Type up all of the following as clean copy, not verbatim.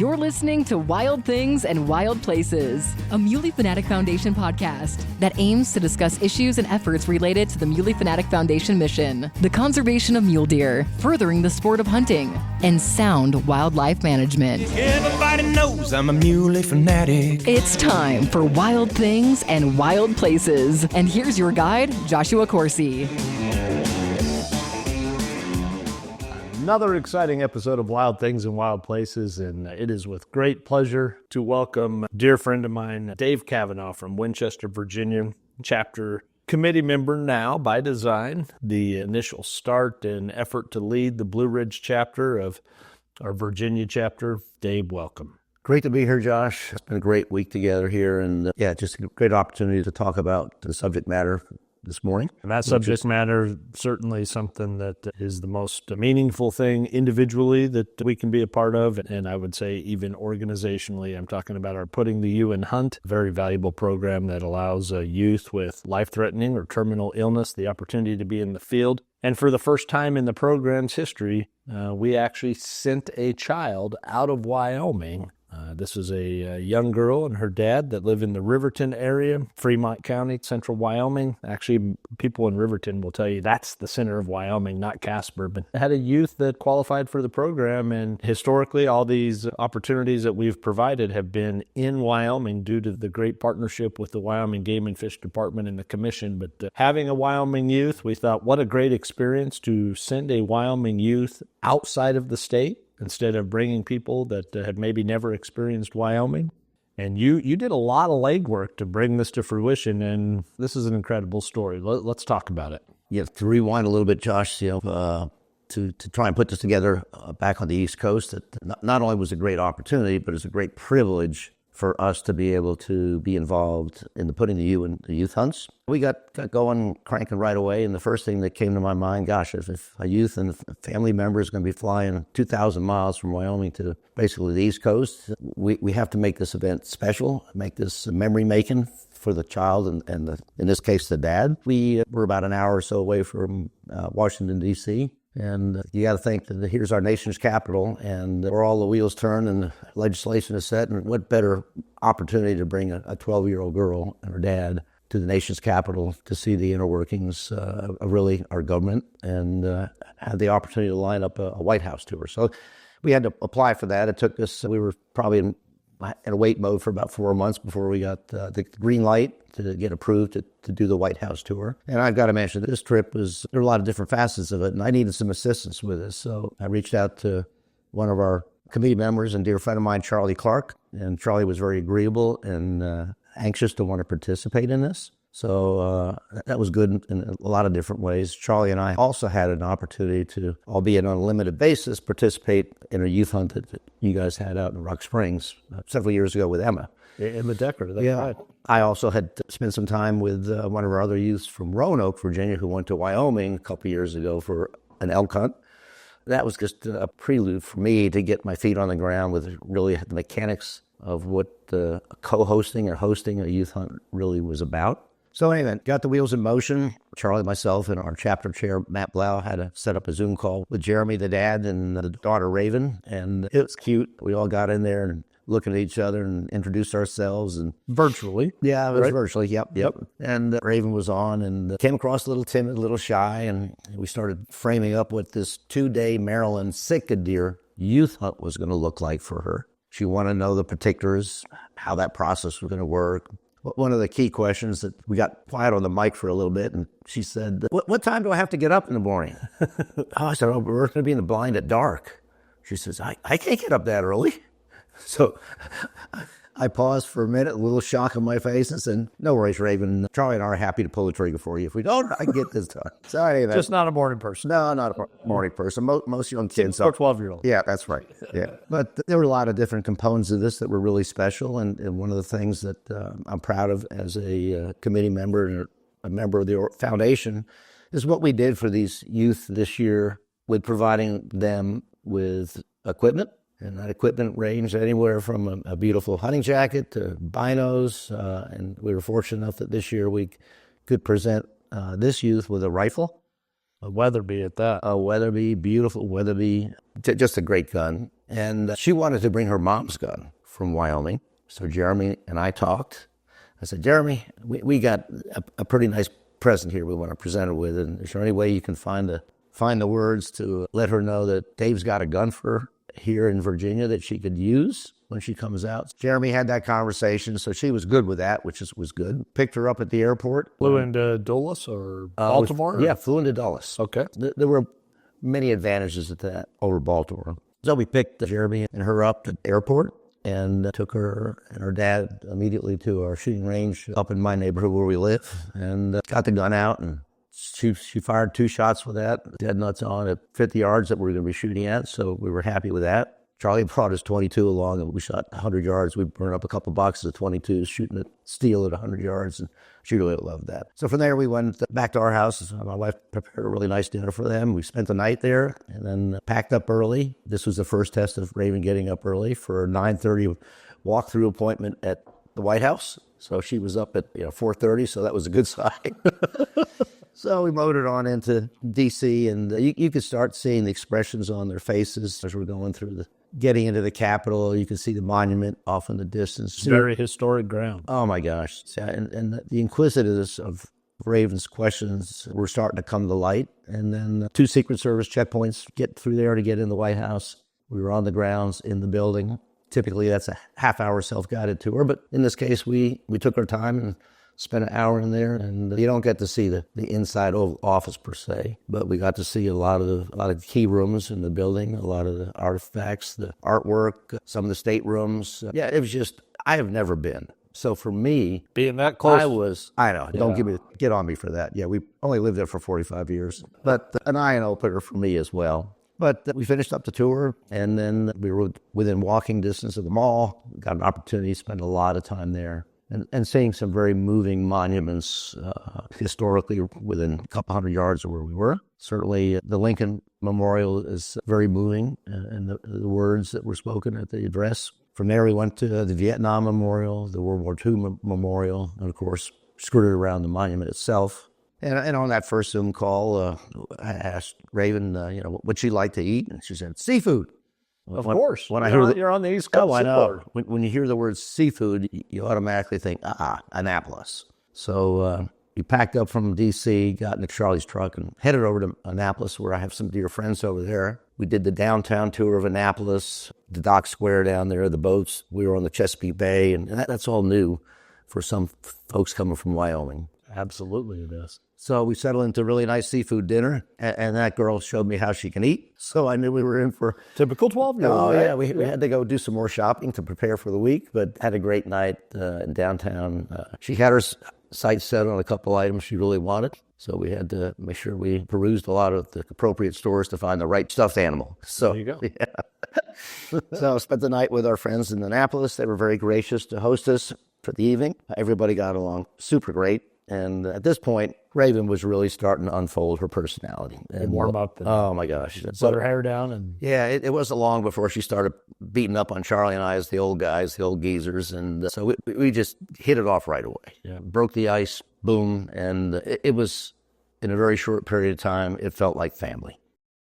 You're listening to Wild Things and Wild Places, a Muley Fanatic Foundation podcast that aims to discuss issues and efforts related to the Muley Fanatic Foundation mission, the conservation of mule deer, furthering the sport of hunting, and sound wildlife management. Everybody knows I'm a Muley Fanatic. It's time for Wild Things and Wild Places. And here's your guide, Joshua Corsi. Another exciting episode of Wild Things and Wild Places, and it is with great pleasure to welcome a dear friend of mine, Dave Kavanah from Winchester, Virginia, chapter committee member now by design, the initial start and effort to lead the Blue Ridge chapter of our Virginia chapter. Dave, welcome. Great to be here, Josh. It's been a great week together here, and just a great opportunity to talk about the subject matter this morning. And that subject matter certainly something that is the most meaningful thing individually that we can be a part of, and I would say even organizationally. I'm talking about our Putting the U in Hunt, a very valuable program that allows youth with life-threatening or terminal illness the opportunity to be in the field. And for the first time in the program's history, we actually sent a child out of Wyoming. This is a young girl and her dad that live in the Riverton area, Fremont County, central Wyoming. Actually, people in Riverton will tell you that's the center of Wyoming, not Casper. But had a youth that qualified for the program, and historically, all these opportunities that we've provided have been in Wyoming due to the great partnership with the Wyoming Game and Fish Department and the Commission. But having a Wyoming youth, we thought, what a great experience to send a Wyoming youth outside of the state, instead of bringing people that had maybe never experienced Wyoming. And you did a lot of legwork to bring this to fruition, and this is an incredible story. Let's talk about it. Yeah, to rewind a little bit, Josh, to try and put this together back on the East Coast, that not only was a great opportunity, but it's a great privilege for us to be able to be involved in the Putting the U in the youth hunts. We got going, cranking right away, and the first thing that came to my mind, gosh, if a youth and a family member is going to be flying 2,000 miles from Wyoming to basically the East Coast, we have to make this event special, make this memory-making for the child and in this case, the dad. We were about an hour or so away from Washington, D.C., and you got to think that here's our nation's capital, and where all the wheels turn and the legislation is set, and what better opportunity to bring a 12-year-old girl and her dad to the nation's capital to see the inner workings of really our government, and have the opportunity to line up a White House tour. So we had to apply for that. It took us, we were probably in a wait mode for about 4 months before we got the green light to get approved to do the White House tour. And I've got to mention, this trip there were a lot of different facets of it, and I needed some assistance with this. So I reached out to one of our committee members and dear friend of mine, Charlie Clark, and Charlie was very agreeable and anxious to want to participate in this. So that was good in a lot of different ways. Charlie and I also had an opportunity to, albeit on a limited basis, participate in a youth hunt that you guys had out in Rock Springs several years ago with Emma. In the Decker, that's right. I also had spent some time with one of our other youths from Roanoke, Virginia, who went to Wyoming a couple of years ago for an elk hunt. That was just a prelude for me to get my feet on the ground with really the mechanics of what co-hosting or hosting a youth hunt really was about. So anyway, got the wheels in motion. Charlie, myself, and our chapter chair, Matt Blau, had to set up a Zoom call with Jeremy, the dad, and the daughter, Raven. And it was cute. We all got in there and looking at each other and introduced ourselves. And Virtually. Yeah, it was virtually. Yep. And Raven was on and came across a little timid, a little shy. And we started framing up what this 2-day Maryland Sitka deer youth hunt was going to look like for her. She wanted to know the particulars, how that process was going to work. One of the key questions that we got quiet on the mic for a little bit, and she said, what time do I have to get up in the morning? I said, we're going to be in the blind at dark. She says, I can't get up that early. So I paused for a minute, a little shock on my face, and said, no worries, Raven. Charlie and I are happy to pull the trigger for you. If we don't, I can get this done. So anyway, just not a morning person. No, not a morning person. Most young kids. Or 12-year-olds. Yeah, that's right. Yeah. But there were a lot of different components of this that were really special. And one of the things that I'm proud of as a committee member and a member of the foundation is what we did for these youth this year with providing them with equipment. And that equipment ranged anywhere from a beautiful hunting jacket to binos. And we were fortunate enough that this year we could present this youth with a rifle. A Weatherby at that. A Weatherby, beautiful Weatherby Just a great gun. And she wanted to bring her mom's gun from Wyoming. So Jeremy and I talked. I said, Jeremy, we got a pretty nice present here we want to present her with. And is there any way you can find the words to let her know that Dave's got a gun for her here in Virginia that she could use when she comes out? Jeremy had that conversation, so she was good with that, which was good. Picked her up at the airport. Flew into Dulles or Baltimore? Yeah, flew into Dulles. Okay. There were many advantages to that over Baltimore. So we picked Jeremy and her up at the airport and took her and her dad immediately to our shooting range up in my neighborhood where we live, and got the gun out, and she fired 2 shots with that, dead nuts on at 50 yards that we were going to be shooting at, so we were happy with that. Charlie brought his .22 along, and we shot 100 yards. We burned up a couple boxes of .22s, shooting at steel at 100 yards, and she really loved that. So from there, we went back to our house. My wife prepared a really nice dinner for them. We spent the night there, and then packed up early. This was the first test of Raven getting up early for a 9:30 walkthrough appointment at the White House. So she was up at 4:30, so that was a good sign. So we motored on into D.C., and you could start seeing the expressions on their faces as we're going through getting into the Capitol. You can see the monument off in the distance. It's very historic ground. Oh, my gosh. And the inquisitiveness of Raven's questions were starting to come to light. And then 2 Secret Service checkpoints, get through there to get in the White House. We were on the grounds in the building. Typically, that's a half-hour self-guided tour. But in this case, we took our time and spent an hour in there, and you don't get to see the inside office per se, but we got to see a lot of key rooms in the building, a lot of the artifacts, the artwork, some of the staterooms. Yeah, it was just, I have never been. So for me, being that close, I know, don't get on me for that. Yeah, we only lived there for 45 years, but an eye-opener for me as well. But we finished up the tour, and then we were within walking distance of the mall. Got an opportunity to spend a lot of time there. And seeing some very moving monuments historically within a couple hundred yards of where we were. Certainly the Lincoln Memorial is very moving, and the words that were spoken at the address. From there we went to the Vietnam Memorial, the World War II Memorial, and of course skirted around the monument itself. And on that first Zoom call, I asked Raven, what she'd like to eat, and she said, seafood. Of course. When I hear you're on the East Coast. Oh, I know. When you hear the word seafood, you automatically think, Annapolis. So we packed up from D.C., got into Charlie's truck, and headed over to Annapolis, where I have some dear friends over there. We did the downtown tour of Annapolis, the dock square down there, the boats. We were on the Chesapeake Bay, and that's all new for some folks coming from Wyoming. Absolutely it is. So we settled into a really nice seafood dinner, and that girl showed me how she can eat. So I knew we were in for... Typical 12-year-old. Oh, right? yeah. We had to go do some more shopping to prepare for the week, but had a great night in downtown. She had her sights set on a couple items she really wanted, so we had to make sure we perused a lot of the appropriate stores to find the right stuffed animal. So, there you go. Yeah. So I spent the night with our friends in Annapolis. They were very gracious to host us for the evening. Everybody got along super great. And at this point, Raven was really starting to unfold her personality. And warm up. Oh, my gosh. Let her hair down. And yeah, it wasn't long before she started beating up on Charlie and I as the old guys, the old geezers. And so we just hit it off right away. Yeah. Broke the ice, boom. And it was, in a very short period of time, it felt like family.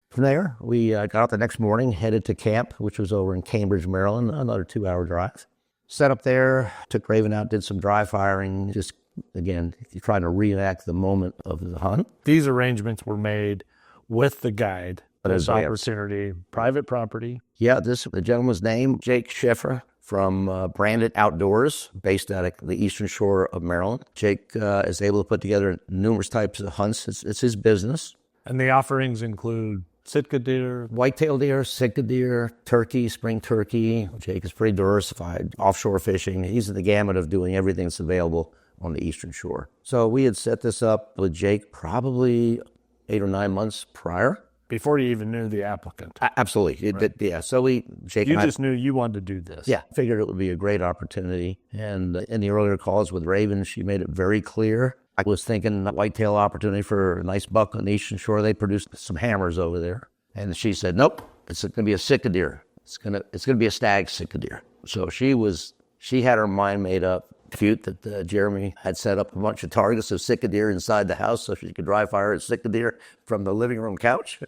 From there, we got out the next morning, headed to camp, which was over in Cambridge, Maryland, another 2-hour drive. Set up there, took Raven out, did some dry firing, just again, trying to reenact the moment of the hunt. These arrangements were made with the guide. This opportunity, private property. Yeah, the gentleman's name, Jake Shaffer from Branded Outdoors, based out of the eastern shore of Maryland. Jake is able to put together numerous types of hunts. It's his business. And the offerings include Sitka deer, whitetail deer, Sitka deer, turkey, spring turkey. Jake is pretty diversified. Offshore fishing. He's in the gamut of doing everything that's available on the eastern shore. So we had set this up with Jake probably 8 or 9 months prior. Before you even knew the applicant. Absolutely. Right. Yeah. So Jake you and I just knew you wanted to do this. Yeah. Figured it would be a great opportunity. And in the earlier calls with Raven, she made it very clear. I was thinking a whitetail opportunity for a nice buck on the eastern shore. They produced some hammers over there. And she said, nope, it's going to be a Sitka deer. It's going to be a stag Sitka deer. So she had her mind made up. Cute that Jeremy had set up a bunch of targets of Sitka deer inside the house so she could dry fire at Sitka deer from the living room couch.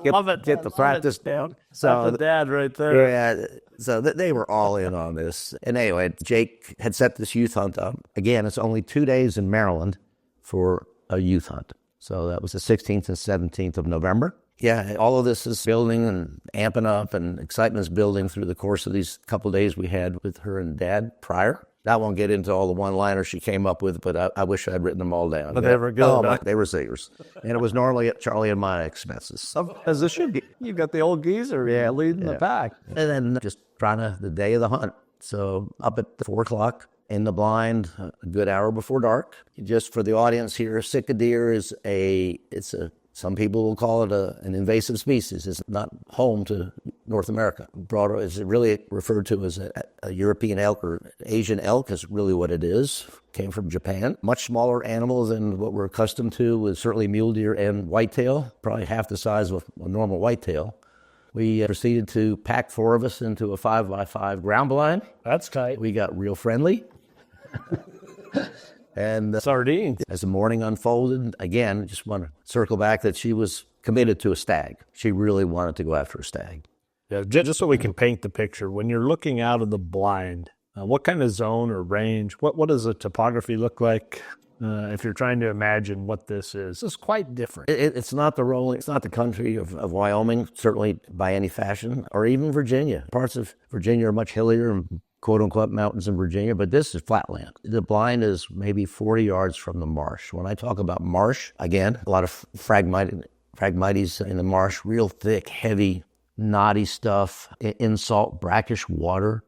get the practice down. So the dad right there. Yeah, so they were all in on this. And anyway, Jake had set this youth hunt up. Again, it's only 2 days in Maryland for a youth hunt. So that was the 16th and 17th of November. Yeah, all of this is building and amping up, and excitement's building through the course of these couple of days we had with her and Dad prior. I won't get into all the one-liners she came up with, but I wish I'd written them all down. But they were good. Oh, they were zingers. And it was normally at Charlie and my expenses. As it should be. You've got the old geezer leading the pack. And then just the day of the hunt. So up at 4 o'clock in the blind, a good hour before dark. Just for the audience here, sick deer is some people will call it an invasive species. It's not home to North America. Broader is really referred to as a European elk or Asian elk is really what it is. Came from Japan. Much smaller animal than what we're accustomed to with certainly mule deer and whitetail, probably half the size of a normal whitetail. We proceeded to pack 4 of us into a 5x5 ground blind. That's tight. We got real friendly. And sardines. As the morning unfolded, again, just want to circle back that she was committed to a stag. She really wanted to go after a stag. Yeah, just so we can paint the picture, when you're looking out of the blind, what kind of zone or range, what does the topography look like? If you're trying to imagine what this is, it's quite different. It's not it's not the country of Wyoming, certainly by any fashion, or even Virginia. Parts of Virginia are much hillier and quote-unquote mountains in Virginia, but this is flatland. The blind is maybe 40 yards from the marsh. When I talk about marsh, again, a lot of phragmites in the marsh, real thick, heavy, knotty stuff, in salt, brackish water.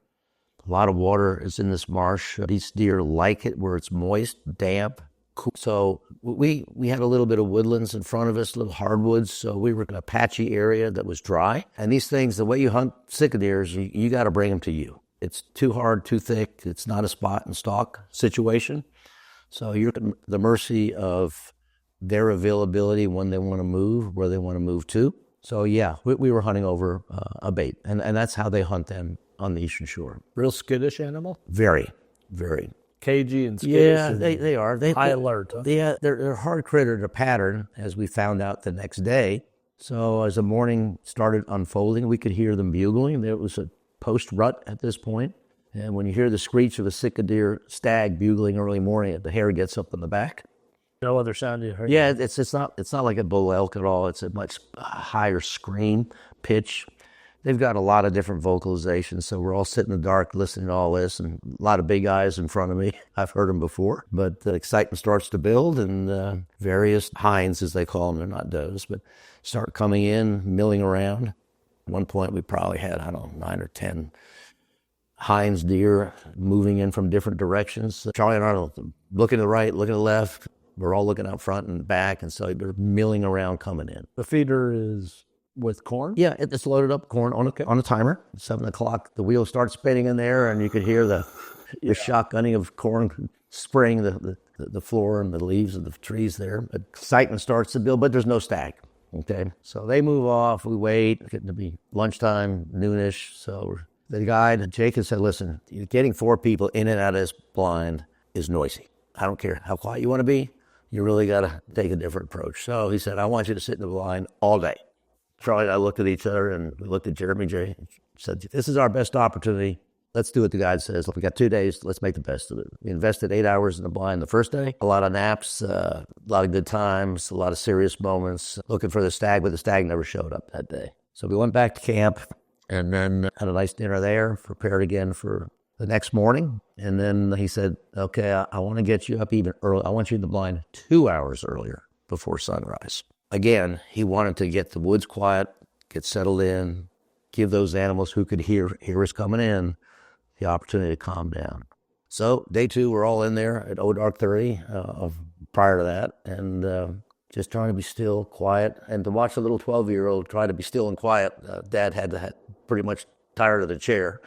A lot of water is in this marsh. These deer like it where it's moist, damp, cool. So we had a little bit of woodlands in front of us, little hardwoods, so we were in a patchy area that was dry. And these things, the way you hunt sick deers, you got to bring them to you. It's too hard, too thick. It's not a spot and stalk situation. So you're at the mercy of their availability when they want to move, where they want to move to. So yeah, we were hunting over a bait, and that's how they hunt them on the Eastern Shore. Real skittish animal? Very, very. Cagey and skittish. Yeah, they are. High alert. Huh? Yeah, they're a hard critter to pattern, as we found out the next day. So as the morning started unfolding, we could hear them bugling. There was a post-rut at this point. And when you hear the screech of a sick deer stag bugling early morning, the hair gets up in the back. No other sound you heard? Yeah, it's not like a bull elk at all. It's a much higher scream, pitch. They've got a lot of different vocalizations, so we're all sitting in the dark listening to all this, and a lot of big eyes in front of me. I've heard them before, but the excitement starts to build, and various hinds, as they call them, they're not does, but start coming in, milling around. At one point, we probably had, 9 or 10 hinds deer moving in from different directions. Charlie and I are looking to the right, looking to the left. We're all looking out front and back, and so they're milling around coming in. The feeder is with corn? Yeah, it's loaded up corn on a timer. 7 o'clock, the wheel starts spinning in there, and you could hear the shotgunning of corn spraying the floor and the leaves of the trees there. Excitement starts to build, but there's no stag. Okay, so they move off. We wait. It's getting to be lunchtime, noonish. So the guide, Jacob, said, "Listen, getting 4 people in and out of this blind is noisy. I don't care how quiet you want to be. You really got to take a different approach." So he said, "I want you to sit in the blind all day." Charlie and I looked at each other, and we looked at Jeremy J. and said, "This is our best opportunity. Let's do what the guide says. We got 2 days. Let's make the best of it." We invested 8 hours in the blind the first day. A lot of naps, a lot of good times, a lot of serious moments, looking for the stag, but the stag never showed up that day. So we went back to camp and then had a nice dinner there, prepared again for the next morning. And then he said, "Okay, I want to get you up even early. I want you in the blind 2 hours earlier before sunrise." Again, he wanted to get the woods quiet, get settled in, give those animals who could hear us coming in the opportunity to calm down. So day 2, we're all in there at dark 30 prior to that, and just trying to be still, quiet, and to watch a little 12-year-old try to be still and quiet. Dad had pretty much tired of the chair.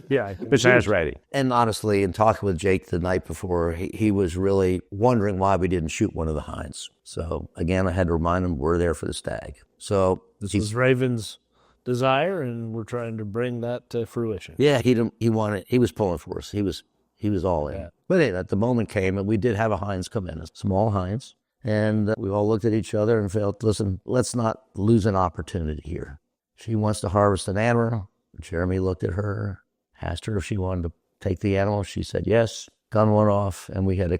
Yeah, but she was ready. And honestly, in talking with Jake the night before, he was really wondering why we didn't shoot one of the hinds. So again, I had to remind him we're there for the stag. So this was Raven's desire, and we're trying to bring that to fruition. Yeah, he was pulling for us. He was all in. Yeah. But anyway, the moment came, and we did have a hinds come in, small hinds, And we all looked at each other and felt, listen, let's not lose an opportunity here. She wants to harvest an animal. Jeremy looked at her, asked her if she wanted to take the animal. She said yes. Gun went off, and we had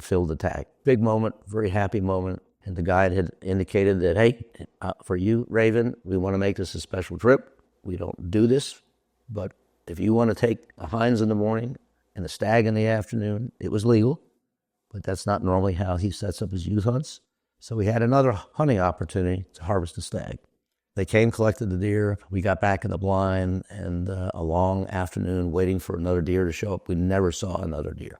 filled the tag. Big moment, very happy moment. And the guide had indicated that, hey, for you, Raven, we want to make this a special trip. We don't do this, but if you want to take a hinds in the morning and a stag in the afternoon, it was legal, but that's not normally how he sets up his youth hunts. So we had another hunting opportunity to harvest a stag. They came, collected the deer. We got back in the blind, and a long afternoon waiting for another deer to show up. We never saw another deer.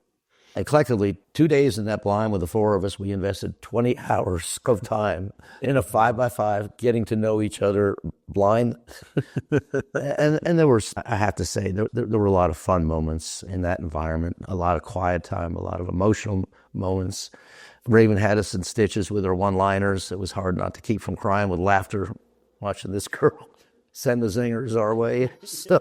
And collectively, 2 days in that blind with the four of us, we invested 20 hours of time in a 5x5, getting to know each other blind. and there were, I have to say, there were a lot of fun moments in that environment, a lot of quiet time, a lot of emotional moments. Raven had us in stitches with her one-liners. It was hard not to keep from crying with laughter watching this girl send the zingers our way. So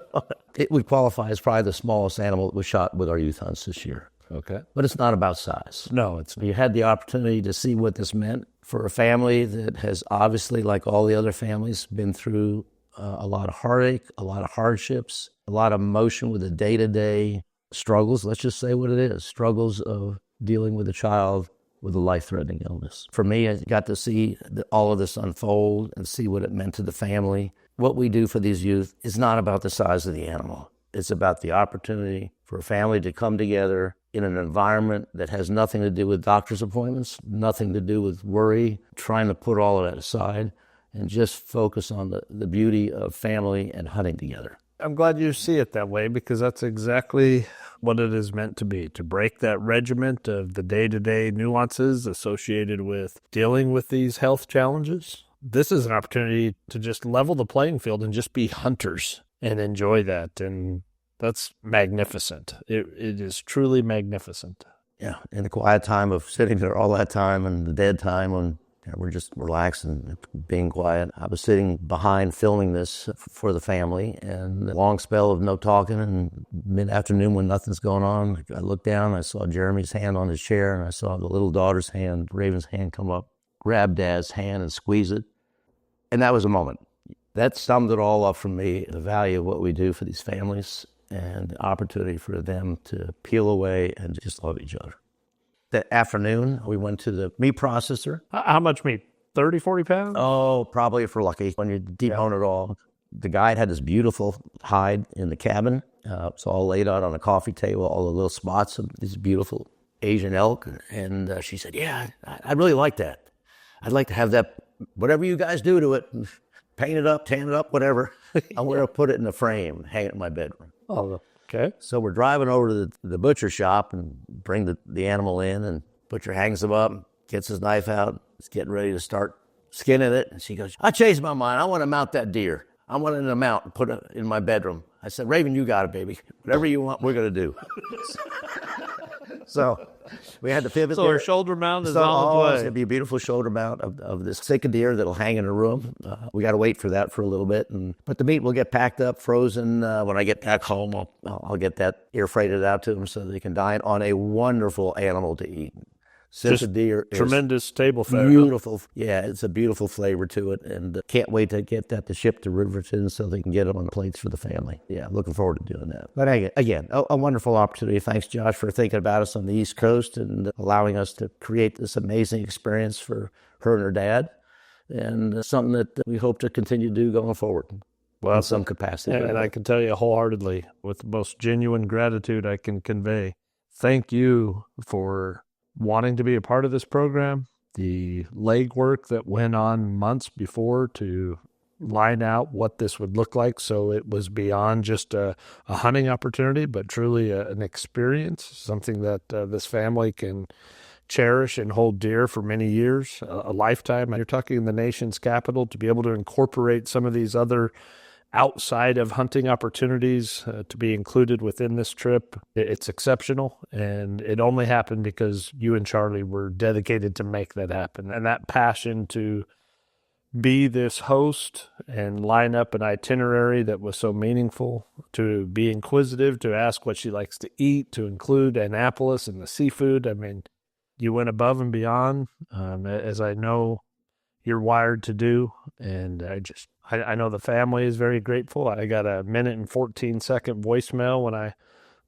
it would qualify as probably the smallest animal that was shot with our youth hunts this year. Okay. But it's not about size. No, it's not. You had the opportunity to see what this meant for a family that has obviously, like all the other families, been through a lot of heartache, a lot of hardships, a lot of emotion with the day-to-day struggles. Let's just say what it is, struggles of dealing with a child with a life-threatening illness. For me, I got to see all of this unfold and see what it meant to the family. What we do for these youth is not about the size of the animal. It's about the opportunity for a family to come together in an environment that has nothing to do with doctor's appointments, nothing to do with worry, trying to put all of that aside and just focus on the beauty of family and hunting together. I'm glad you see it that way, because that's exactly what it is meant to be, to break that regiment of the day-to-day nuances associated with dealing with these health challenges. This is an opportunity to just level the playing field and just be hunters and enjoy that. And that's magnificent. It is truly magnificent. Yeah, in the quiet time of sitting there all that time and the dead time when we're just relaxing, being quiet. I was sitting behind filming this for the family, and a long spell of no talking, and mid-afternoon when nothing's going on, I looked down, I saw Jeremy's hand on his chair, and I saw the little daughter's hand, Raven's hand, come up, grab Dad's hand and squeeze it. And that was a moment. That summed it all up for me, the value of what we do for these families and the opportunity for them to peel away and just love each other. That afternoon, we went to the meat processor. How much meat? 30, 40 pounds? Oh, probably if we're lucky. When you debone it all. The guide had this beautiful hide in the cabin. It's all laid out on a coffee table, all the little spots of this beautiful Asian elk. And she said, yeah, I'd really like that. I'd like to have that, whatever you guys do to it, paint it up, tan it up, whatever. I'm going to put it in a frame, hang it in my bedroom. Oh, okay. So we're driving over to the butcher shop and bring the animal in, and butcher hangs him up, gets his knife out, is getting ready to start skinning it. And she goes, I changed my mind. I want to mount that deer. I want it to mount and put it in my bedroom. I said, Raven, you got it, baby. Whatever you want, we're going to do. So we had to pivot so there. Our shoulder mount is on the way. It's going to be a beautiful shoulder mount of this sick deer that'll hang in a room. We got to wait for that for a little bit. But the meat will get packed up, frozen. When I get back home, I'll get that air freighted out to them so they can dine on a wonderful animal to eat. Since a deer is tremendous table fare. Beautiful. Yeah, it's a beautiful flavor to it. And can't wait to get that to ship to Riverton so they can get them on plates for the family. Yeah, looking forward to doing that. But again, a wonderful opportunity. Thanks, Josh, for thinking about us on the East Coast and allowing us to create this amazing experience for her and her dad. And something that we hope to continue to do going forward. Well, in some capacity. And I can tell you wholeheartedly, with the most genuine gratitude I can convey, thank you for wanting to be a part of this program, the legwork that went on months before to line out what this would look like, so it was beyond just a hunting opportunity, but truly an experience, something that this family can cherish and hold dear for many years, a lifetime. You're talking in the nation's capital, to be able to incorporate some of these other outside of hunting opportunities to be included within this trip. It's exceptional, and it only happened because you and Charlie were dedicated to make that happen. And that passion to be this host and line up an itinerary that was so meaningful, to be inquisitive, to ask what she likes to eat, to include Annapolis and the seafood. I mean, You went above and beyond, as I know you're wired to do. And I know the family is very grateful. I got a 1:14 voicemail when I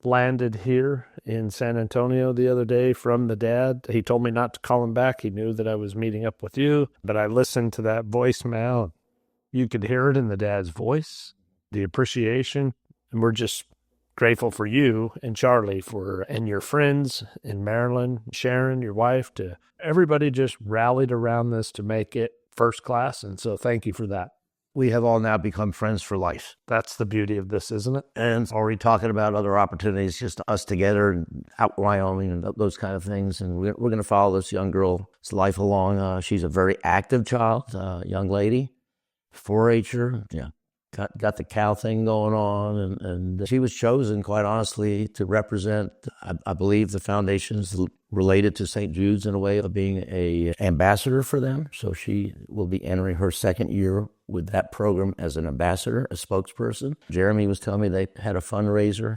landed here in San Antonio the other day from the dad. He told me not to call him back. He knew that I was meeting up with you, but I listened to that voicemail. You could hear it in the dad's voice, the appreciation. And we're just grateful for you and Charlie and your friends in Maryland, Sharon, your wife, to everybody just rallied around this to make it first class. And so thank you for that. We have all now become friends for life. That's the beauty of this, isn't it? And already talking about other opportunities, just us together and out in Wyoming and those kind of things. And we're going to follow this young girl's life along. She's a very active child, young lady, 4-H'er, got the cow thing going on. And she was chosen, quite honestly, to represent, I believe, the foundation's related to St. Jude's in a way of being a ambassador for them. So she will be entering her second year with that program as an ambassador, a spokesperson. Jeremy was telling me they had a fundraiser,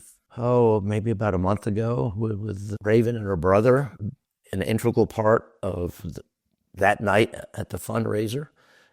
maybe about a month ago with Raven and her brother, an integral part of that night at the fundraiser.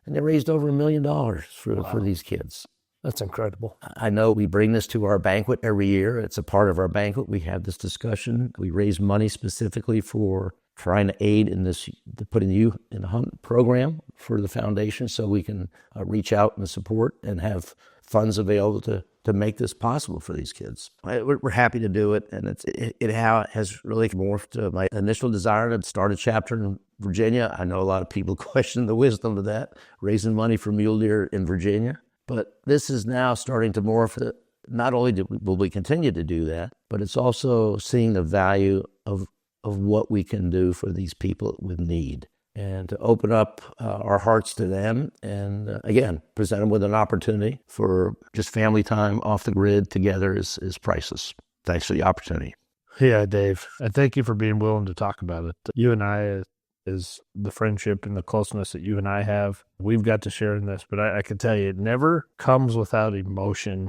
And they raised over $1 million for these kids. That's incredible. I know we bring this to our banquet every year. It's a part of our banquet. We have this discussion. We raise money specifically for trying to aid in this, putting you in a hunt program for the foundation so we can reach out and support and have funds available to make this possible for these kids. We're happy to do it, and it has really morphed my initial desire to start a chapter in Virginia. I know a lot of people question the wisdom of that, raising money for mule deer in Virginia. But this is now starting to morph. Not only will we continue to do that, but it's also seeing the value of what we can do for these people with need, and to open up our hearts to them, and again, present them with an opportunity for just family time off the grid together is priceless. Thanks for the opportunity. Yeah, Dave, and thank you for being willing to talk about it. You and I, is the friendship and the closeness that you and I have. We've got to share in this, but I can tell you, it never comes without emotion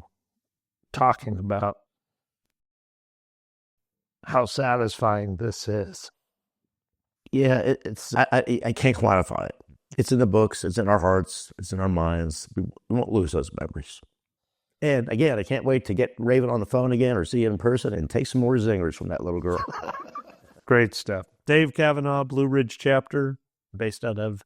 talking about how satisfying this is. Yeah, I can't quantify it. It's in the books, it's in our hearts, it's in our minds. We won't lose those memories. And again, I can't wait to get Raven on the phone again or see you in person and take some more zingers from that little girl. Great stuff. Dave Kavanah, Blue Ridge chapter, based out of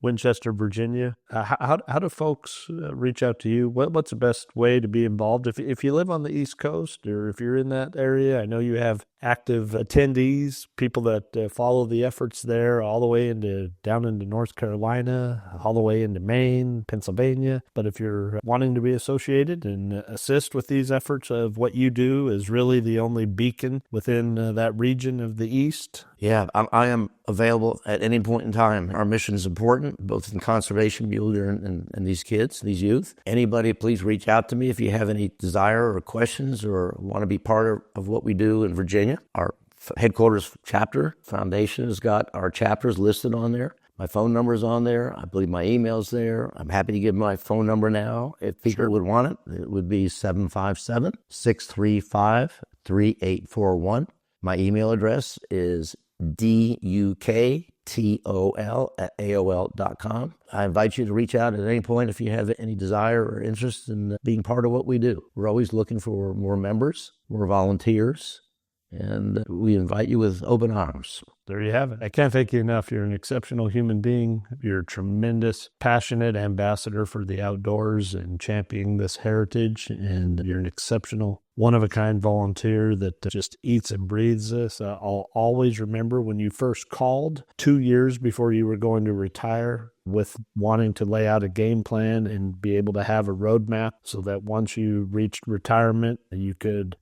Winchester, Virginia. How do folks reach out to you? What's the best way to be involved? If you live on the East Coast or if you're in that area, I know you have active attendees, people that follow the efforts there all the way down into North Carolina, all the way into Maine, Pennsylvania. But if you're wanting to be associated and assist with these efforts of what you do is really the only beacon within that region of the East. Yeah, I am available at any point in time. Our mission is important, both in conservation, mule deer, and these kids, these youth. Anybody, please reach out to me if you have any desire or questions or want to be part of what we do in Virginia. Our headquarters chapter foundation has got our chapters listed on there. My phone number is on there. I believe my email's there. I'm happy to give my phone number now. If people would want it, it would be 757-635-3841. My email address is duktol@aol.com. I invite you to reach out at any point if you have any desire or interest in being part of what we do. We're always looking for more members, more volunteers, and we invite you with open arms. There you have it. I can't thank you enough. You're an exceptional human being. You're a tremendous, passionate ambassador for the outdoors and championing this heritage. And you're an exceptional, one-of-a-kind volunteer that just eats and breathes this. I'll always remember when you first called 2 years before you were going to retire, with wanting to lay out a game plan and be able to have a roadmap so that once you reached retirement, you could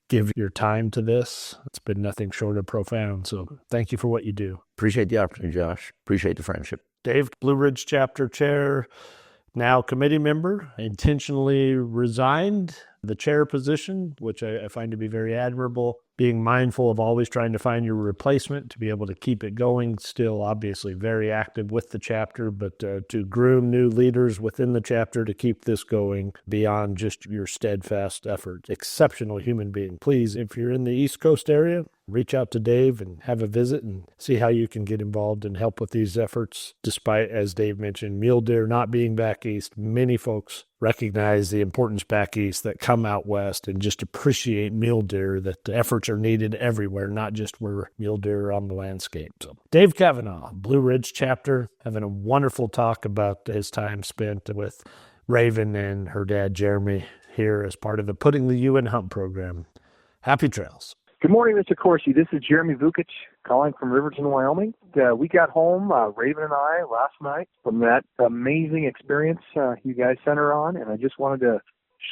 give your time to this. It's been nothing short of profound. So thank you for what you do. Appreciate the opportunity, Josh. Appreciate the friendship. Dave, Blue Ridge Chapter Chair, now committee member, intentionally resigned the chair position, which I find to be very admirable. Being mindful of always trying to find your replacement to be able to keep it going. Still, obviously, very active with the chapter, but to groom new leaders within the chapter to keep this going beyond just your steadfast effort. Exceptional human being. Please, if you're in the East Coast area, reach out to Dave and have a visit and see how you can get involved and help with these efforts. Despite, as Dave mentioned, mule deer not being back east, many folks recognize the importance back east that come out west and just appreciate mule deer, that the efforts are needed everywhere, not just where mule deer are on the landscape. So Dave Kavanah, Blue Ridge chapter, having a wonderful talk about his time spent with Raven and her dad, Jeremy, here as part of the Putting the U in Hunt program. Happy trails. Good morning, Mr. Corsi. This is Jeremy Vukic calling from Riverton, Wyoming. We got home, Raven and I, last night from that amazing experience you guys sent her on, and I just wanted to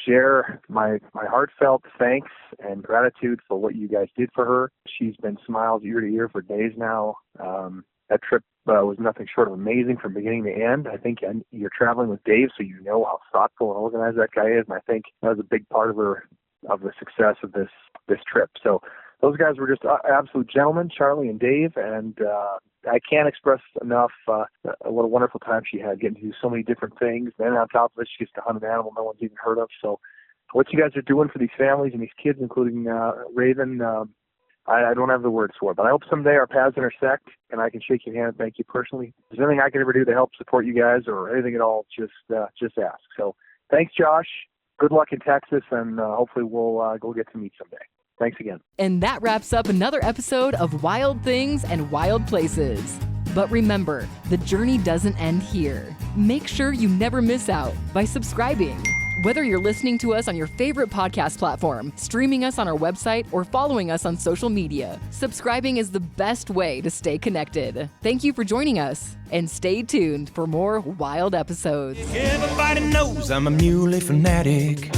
share my heartfelt thanks and gratitude for what you guys did for her. She's been smiles ear to ear for days now. That trip was nothing short of amazing from beginning to end. I think you're traveling with Dave, so you know how thoughtful and organized that guy is, and I think that was a big part of the success of this trip. So those guys were just absolute gentlemen, Charlie and Dave, and I can't express enough what a wonderful time she had getting to do so many different things. Then on top of it, she gets to hunt an animal no one's even heard of. So what you guys are doing for these families and these kids, including Raven, I don't have the words for it, but I hope someday our paths intersect and I can shake your hand and thank you personally. If there's anything I can ever do to help support you guys or anything at all, just ask. So thanks, Josh. Good luck in Texas, and hopefully we'll go get to meet someday. Thanks again. And that wraps up another episode of Wild Things and Wild Places. But remember, the journey doesn't end here. Make sure you never miss out by subscribing. Whether you're listening to us on your favorite podcast platform, streaming us on our website, or following us on social media, subscribing is the best way to stay connected. Thank you for joining us, and stay tuned for more wild episodes. Everybody knows I'm a Muley Fanatic.